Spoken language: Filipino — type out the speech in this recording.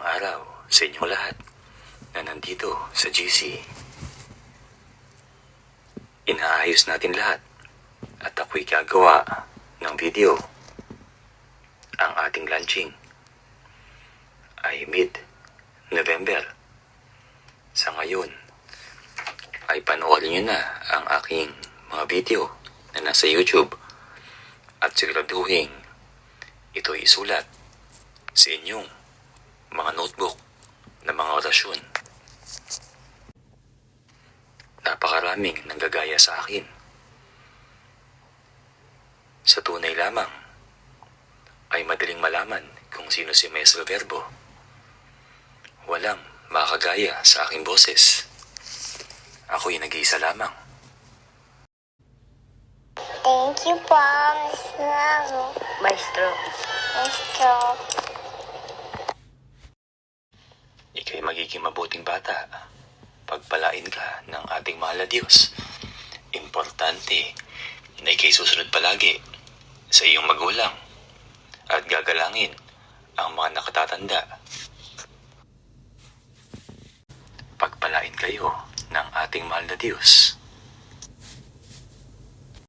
Magandang araw sa inyong lahat na nandito sa GC. Inaayos natin lahat at ako'y gagawa ng video. Ang ating launching ay mid-November. Sa ngayon ay panoorin nyo na ang aking mga video na nasa YouTube at siguraduhin ito'y isulat sa inyong mga notebook na mga orasyon. Napakaraming nanggagaya sa akin. Sa tunay lamang ay madaling malaman kung sino si Maestro Verbo. Walang makagaya sa aking boses. Ako'y nag-iisa lamang. Thank you po, Maestro. Maestro. Ika'y magiging mabuting bata. Pagpalain ka ng ating mahal na Diyos. Importante na ika'y susunod palagi sa iyong magulang at gagalangin ang mga nakatatanda. Pagpalain kayo ng ating mahal na Diyos.